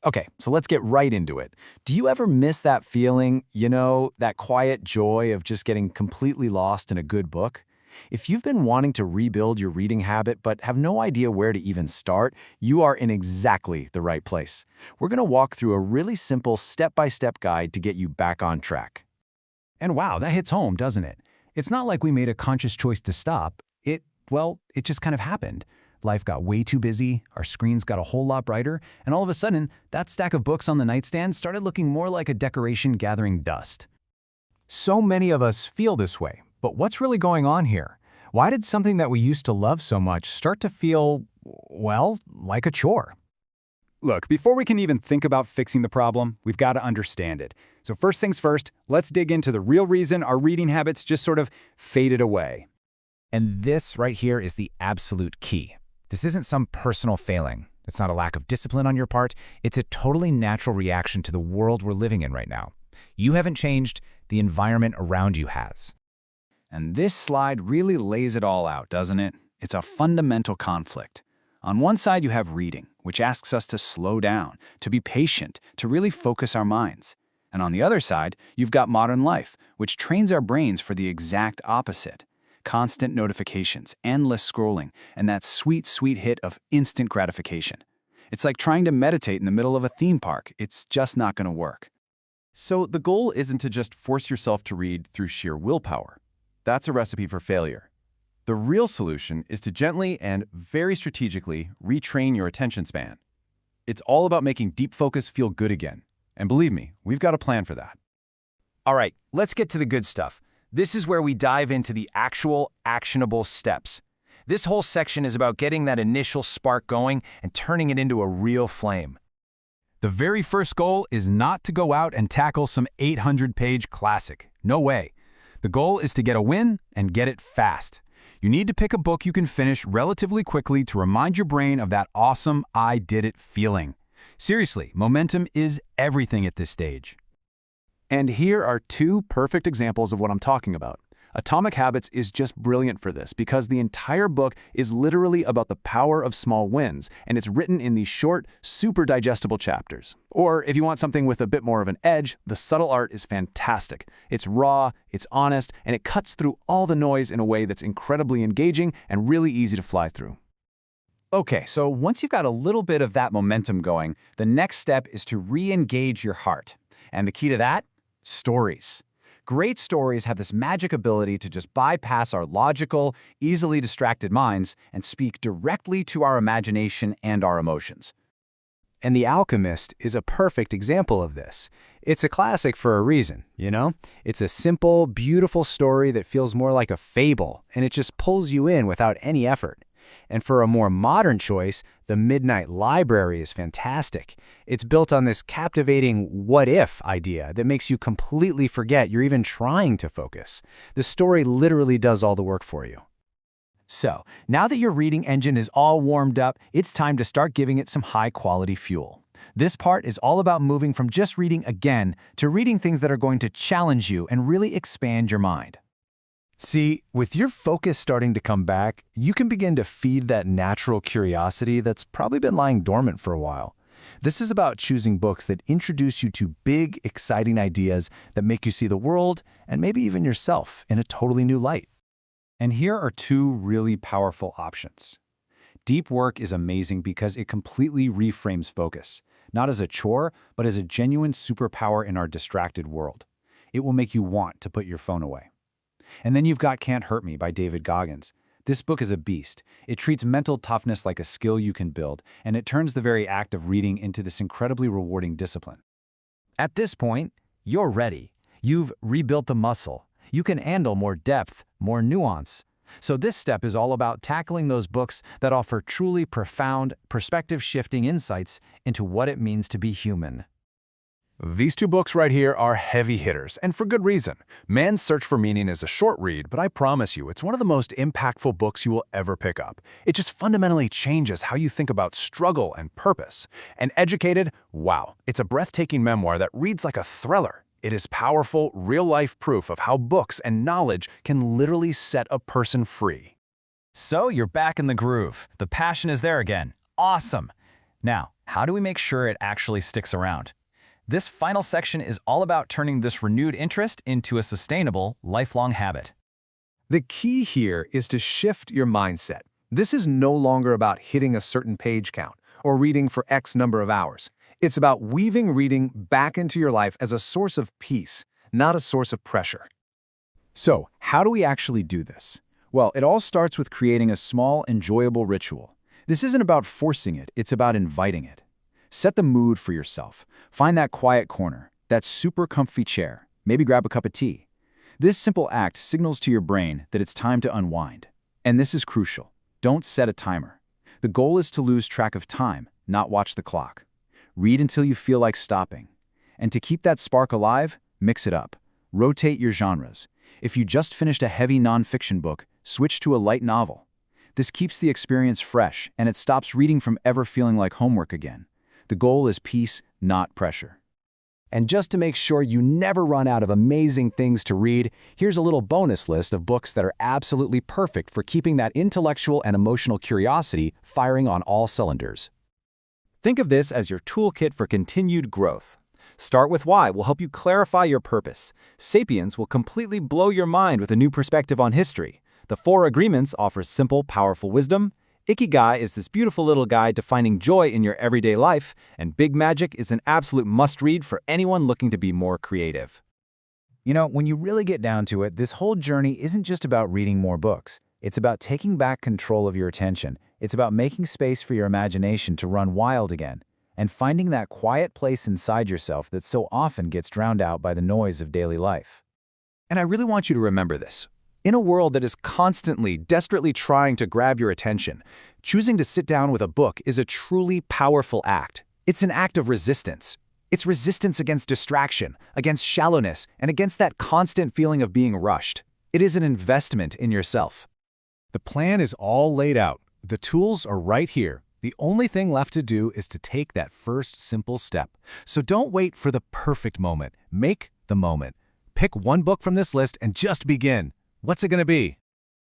Okay, so let's get right into it. Do you ever miss that feeling, that quiet joy of just getting completely lost in a good book? If you've been wanting to rebuild your reading habit but have no idea where to even start, you are in exactly the right place. We're going to walk through a really simple step-by-step guide to get you back on track. And wow, that hits home, doesn't it? It's not like we made a conscious choice to stop. It just kind of happened. Life got way too busy, our screens got a whole lot brighter, and all of a sudden, that stack of books on the nightstand started looking more like a decoration gathering dust. So many of us feel this way, but what's really going on here? Why did something that we used to love so much start to feel, well, like a chore? Look, before we can even think about fixing the problem, we've got to understand it. So first things first, let's dig into the real reason our reading habits just sort of faded away. And this right here is the absolute key. This isn't some personal failing. It's not a lack of discipline on your part. It's a totally natural reaction to the world we're living in right now. You haven't changed, the environment around you has. And this slide really lays it all out, doesn't it? It's a fundamental conflict. On one side, you have reading, which asks us to slow down, to be patient, to really focus our minds. And on the other side, you've got modern life, which trains our brains for the exact opposite. Constant notifications, endless scrolling, and that sweet, sweet hit of instant gratification. It's like trying to meditate in the middle of a theme park. It's just not going to work. So the goal isn't to just force yourself to read through sheer willpower. That's a recipe for failure. The real solution is to gently and very strategically retrain your attention span. It's all about making deep focus feel good again. And believe me, we've got a plan for that. All right, let's get to the good stuff. This is where we dive into the actual actionable steps. This whole section is about getting that initial spark going and turning it into a real flame. The very first goal is not to go out and tackle some 800-page classic. No way. The goal is to get a win and get it fast. You need to pick a book you can finish relatively quickly to remind your brain of that awesome I did it feeling. Seriously, momentum is everything at this stage. And here are two perfect examples of what I'm talking about. Atomic Habits is just brilliant for this because the entire book is literally about the power of small wins, and it's written in these short, super digestible chapters. Or if you want something with a bit more of an edge, The Subtle Art is fantastic. It's raw, it's honest, and it cuts through all the noise in a way that's incredibly engaging and really easy to fly through. Okay, so once you've got a little bit of that momentum going, the next step is to re-engage your heart. And the key to that? Stories. Great stories have this magic ability to just bypass our logical, easily distracted minds and speak directly to our imagination and our emotions. And The Alchemist is a perfect example of this. It's a classic for a reason, It's a simple, beautiful story that feels more like a fable, and it just pulls you in without any effort. And for a more modern choice, The Midnight Library is fantastic. It's built on this captivating what-if idea that makes you completely forget you're even trying to focus. The story literally does all the work for you. So, now that your reading engine is all warmed up, it's time to start giving it some high-quality fuel. This part is all about moving from just reading again to reading things that are going to challenge you and really expand your mind. See, with your focus starting to come back, you can begin to feed that natural curiosity that's probably been lying dormant for a while. This is about choosing books that introduce you to big, exciting ideas that make you see the world and maybe even yourself in a totally new light. And here are two really powerful options. Deep work is amazing because it completely reframes focus, not as a chore, but as a genuine superpower in our distracted world. It will make you want to put your phone away. And then you've got Can't Hurt Me by David Goggins. This book is a beast. It treats mental toughness like a skill you can build, and it turns the very act of reading into this incredibly rewarding discipline. At this point, you're ready. You've rebuilt the muscle. You can handle more depth, more nuance. So this step is all about tackling those books that offer truly profound, perspective-shifting insights into what it means to be human. These two books right here are heavy hitters, and for good reason. Man's Search for Meaning is a short read, but I promise you, it's one of the most impactful books you will ever pick up. It just fundamentally changes how you think about struggle and purpose. And Educated, wow, it's a breathtaking memoir that reads like a thriller. It is powerful, real-life proof of how books and knowledge can literally set a person free. So you're back in the groove. The passion is there again. Awesome. Now, how do we make sure it actually sticks around? This final section is all about turning this renewed interest into a sustainable, lifelong habit. The key here is to shift your mindset. This is no longer about hitting a certain page count or reading for X number of hours. It's about weaving reading back into your life as a source of peace, not a source of pressure. So, how do we actually do this? Well, it all starts with creating a small, enjoyable ritual. This isn't about forcing it, it's about inviting it. Set the mood for yourself. Find that quiet corner, that super comfy chair. Maybe grab a cup of tea. This simple act signals to your brain that it's time to unwind. And this is crucial. Don't set a timer. The goal is to lose track of time, not watch the clock. Read until you feel like stopping. And to keep that spark alive, mix it up. Rotate your genres. If you just finished a heavy nonfiction book, switch to a light novel. This keeps the experience fresh, and it stops reading from ever feeling like homework again. The goal is peace, not pressure. And just to make sure you never run out of amazing things to read, here's a little bonus list of books that are absolutely perfect for keeping that intellectual and emotional curiosity firing on all cylinders. Think of this as your toolkit for continued growth. Start with Why will help you clarify your purpose. Sapiens will completely blow your mind with a new perspective on history. The Four Agreements offers simple, powerful wisdom. Ikigai is this beautiful little guide to finding joy in your everyday life, and Big Magic is an absolute must-read for anyone looking to be more creative. You know, when you really get down to it, this whole journey isn't just about reading more books. It's about taking back control of your attention. It's about making space for your imagination to run wild again, and finding that quiet place inside yourself that so often gets drowned out by the noise of daily life. And I really want you to remember this. In a world that is constantly, desperately trying to grab your attention, choosing to sit down with a book is a truly powerful act. It's an act of resistance. It's resistance against distraction, against shallowness, and against that constant feeling of being rushed. It is an investment in yourself. The plan is all laid out. The tools are right here. The only thing left to do is to take that first simple step. So don't wait for the perfect moment. Make the moment. Pick one book from this list and just begin. What's it going to be?